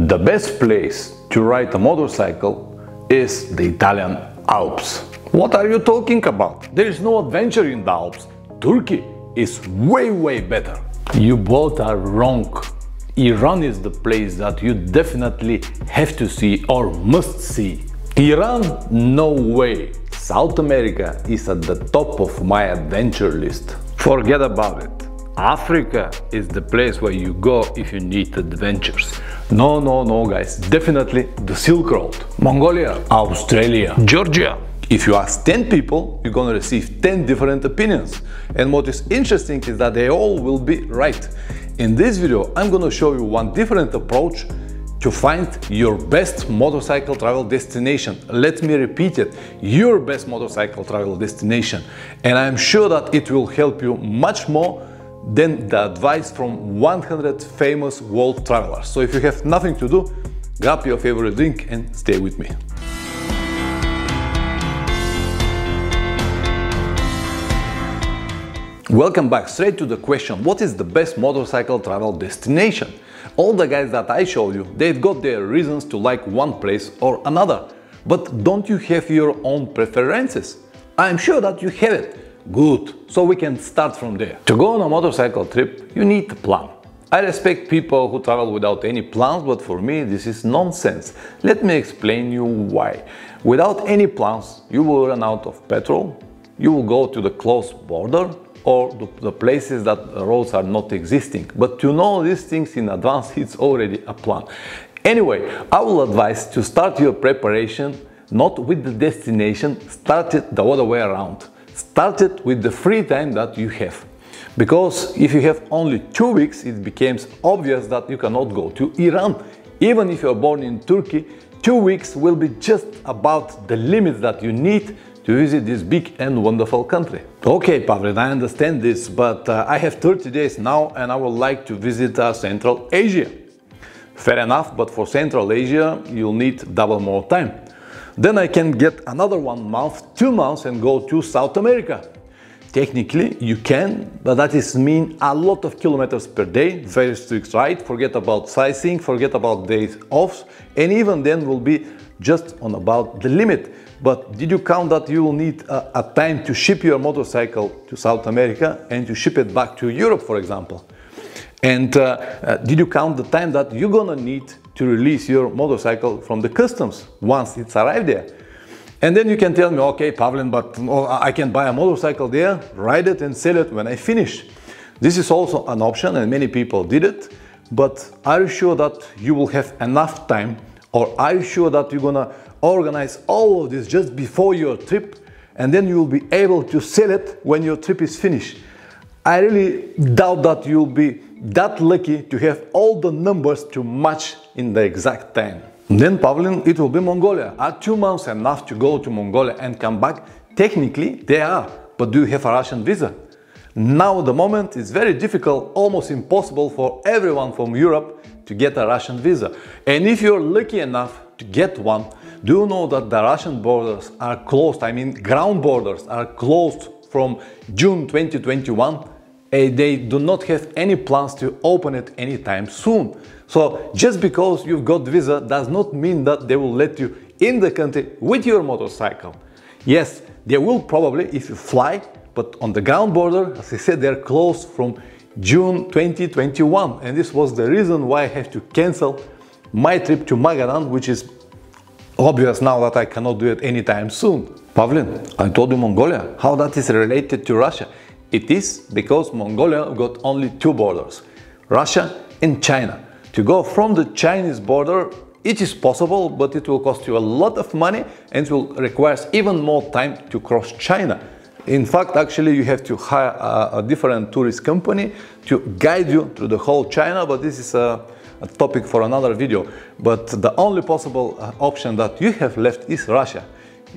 The best place to ride a motorcycle is the Italian Alps. What are you talking about? There is no adventure in the Alps. Turkey is way better. You both are wrong. Iran is the place that you definitely have to see or must see. Iran? No way. South America is at the top of my adventure list. Forget about it. Africa is the place where you go if you need adventures. No guys, definitely the Silk Road. Mongolia, Australia, Georgia. If you ask 10 people, you're gonna receive 10 different opinions. And what is interesting is that they all will be right. In this video, I'm gonna show you one different approach to find your best motorcycle travel destination. Let me repeat it, your best motorcycle travel destination. And I'm sure that it will help you much more than the advice from 100 famous world travelers. So if you have nothing to do, grab your favorite drink and stay with me. Welcome back. Straight to the question, what is the best motorcycle travel destination? All the guys that I showed you, they've got their reasons to like one place or another. But don't you have your own preferences? I'm sure that you have it. Good, so we can start from there. To go on a motorcycle trip, you need a plan. I respect people who travel without any plans, but for me this is nonsense. Let me explain you why. Without any plans, you will run out of petrol, you will go to the close border, or the places that the roads are not existing. But to know these things in advance, it's already a plan. Anyway, I will advise to start your preparation not with the destination, start it the other way around. Start it with the free time that you have. Because if you have only 2 weeks, it becomes obvious that you cannot go to Iran. Even if you are born in Turkey, 2 weeks will be just about the limits that you need to visit this big and wonderful country. Okay, Pavlin, I understand this, but I have 30 days now and I would like to visit Central Asia. Fair enough, but for Central Asia, you'll need double more time. Then I can get another 1 month, 2 months and go to South America. Technically, you can, but that is mean a lot of kilometers per day, very strict ride, forget about sightseeing, forget about days off, and even then will be just on about the limit. But did you count that you will need a time to ship your motorcycle to South America and to ship it back to Europe, for example? And did you count the time that you're gonna need to release your motorcycle from the customs once it's arrived there? And then you can tell me, okay, Pavlin, but I can buy a motorcycle there, ride it and sell it when I finish. This is also an option and many people did it, but are you sure that you will have enough time, or are you sure that you're gonna organize all of this just before your trip and then you will be able to sell it when your trip is finished? I really doubt that you'll be that lucky to have all the numbers to match in the exact time. Then, Pavlin, it will be Mongolia. Are 2 months enough to go to Mongolia and come back? Technically, they are, but do you have a Russian visa? Now, at the moment, it's very difficult, almost impossible for everyone from Europe to get a Russian visa. And if you're lucky enough to get one, do you know that the Russian borders are closed? I mean, ground borders are closed from June 2021. And they do not have any plans to open it anytime soon. So just because you've got visa does not mean that they will let you in the country with your motorcycle. Yes, they will probably if you fly, but on the ground border, as I said, they're closed from June 2021. And this was the reason why I have to cancel my trip to Magadan, which is obvious now that I cannot do it anytime soon. Pavlin, I told you Mongolia. How that is related to Russia? It is because Mongolia got only 2 borders, Russia and China. To go from the Chinese border, it is possible, but it will cost you a lot of money and it will require even more time to cross China. In fact, actually, you have to hire a different tourist company to guide you through the whole China, but this is a topic for another video. But the only possible option that you have left is Russia.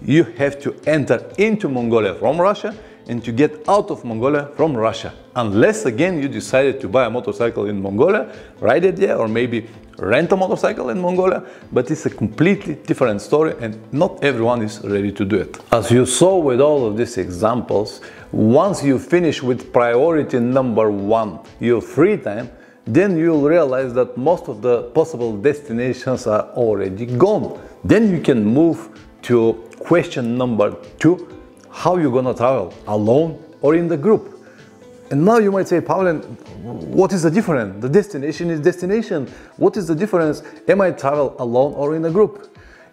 You have to enter into Mongolia from Russia and to get out of Mongolia from Russia. Unless again you decided to buy a motorcycle in Mongolia, ride it there, or maybe rent a motorcycle in Mongolia, but it's a completely different story and not everyone is ready to do it. As you saw with all of these examples, once you finish with priority number 1, your free time, then you'll realize that most of the possible destinations are already gone. Then you can move to question number 2, how you're gonna travel, alone or in the group. And now you might say, Pavel, what is the difference? The destination is destination. What is the difference? Am I travel alone or in a group?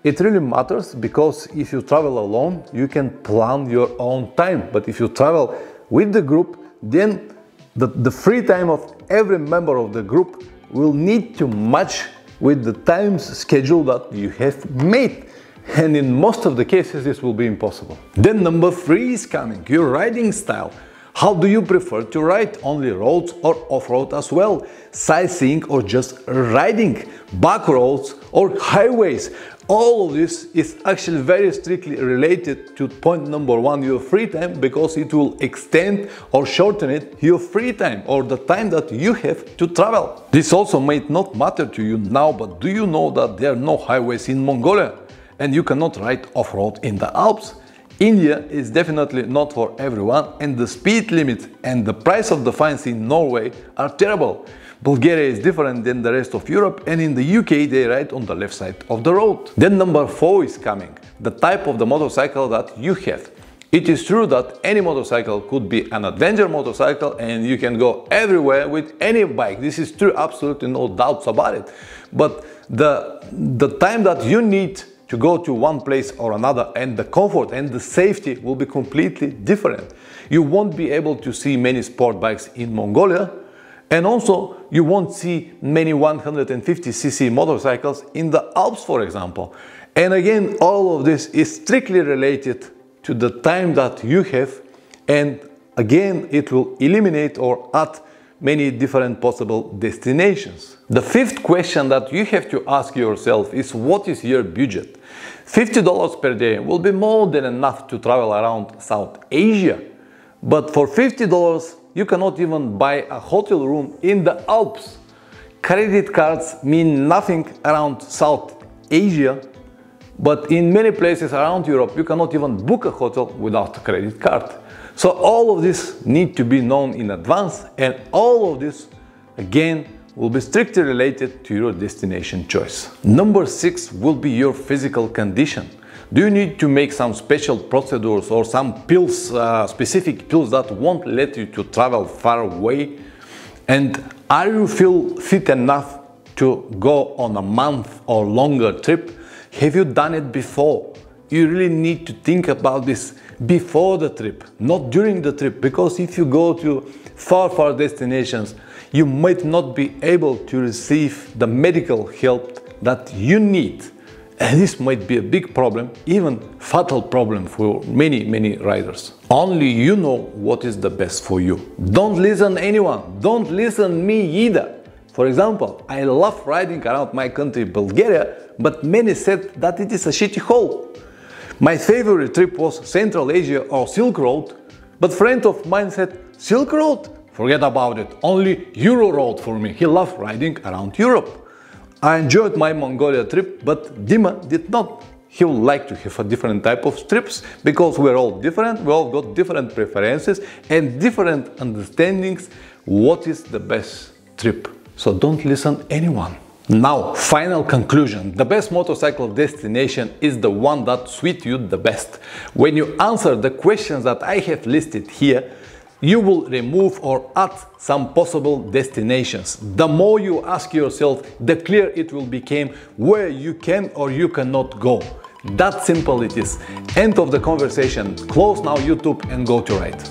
It really matters, because if you travel alone, you can plan your own time. But if you travel with the group, then the free time of every member of the group will need to match with the time schedule that you have made. And in most of the cases, this will be impossible. Then number 3 is coming, your riding style. How do you prefer to ride? Only roads or off-road as well? Sightseeing or just riding? Back roads or highways? All of this is actually very strictly related to point number 1, your free time, because it will extend or shorten it your free time or the time that you have to travel. This also might not matter to you now, but do you know that there are no highways in Mongolia and you cannot ride off-road in the Alps? India is definitely not for everyone, and the speed limit and the price of the fines in Norway are terrible. Bulgaria is different than the rest of Europe, and in the UK they ride on the left side of the road. Then number 4 is coming, the type of the motorcycle that you have. It is true that any motorcycle could be an adventure motorcycle and you can go everywhere with any bike. This is true, absolutely no doubts about it. But the time that you need to go to one place or another, and the comfort and the safety will be completely different. You won't be able to see many sport bikes in Mongolia, and also you won't see many 150cc motorcycles in the Alps, for example. And again, all of this is strictly related to the time that you have, and again, it will eliminate or add many different possible destinations. The 5th question that you have to ask yourself is, what is your budget? $50 per day will be more than enough to travel around South Asia. But for $50, you cannot even buy a hotel room in the Alps. Credit cards mean nothing around South Asia, but in many places around Europe, you cannot even book a hotel without a credit card. So all of this need to be known in advance, and all of this, again, will be strictly related to your destination choice. Number 6 will be your physical condition. Do you need to make some special procedures or some pills, specific pills that won't let you to travel far away? And are you feel fit enough to go on a month or longer trip? Have you done it before? You really need to think about this before the trip, not during the trip, because if you go to far destinations, you might not be able to receive the medical help that you need. And this might be a big problem, even fatal problem for many riders. Only you know what is the best for you. Don't listen anyone, don't listen me either. For example, I love riding around my country, Bulgaria, but many said that it is a shitty hole. My favorite trip was Central Asia or Silk Road, but friend of mine said, Silk Road? Forget about it, only Euro Road for me. He loved riding around Europe. I enjoyed my Mongolia trip, but Dima did not. He would like to have a different type of trips, because we're all different, we all got different preferences and different understandings what is the best trip. So don't listen anyone. Now, final conclusion. The best motorcycle destination is the one that suits you the best. When you answer the questions that I have listed here, you will remove or add some possible destinations. The more you ask yourself, the clearer it will become where you can or you cannot go. That simple it is. End of the conversation. Close now YouTube and go to ride.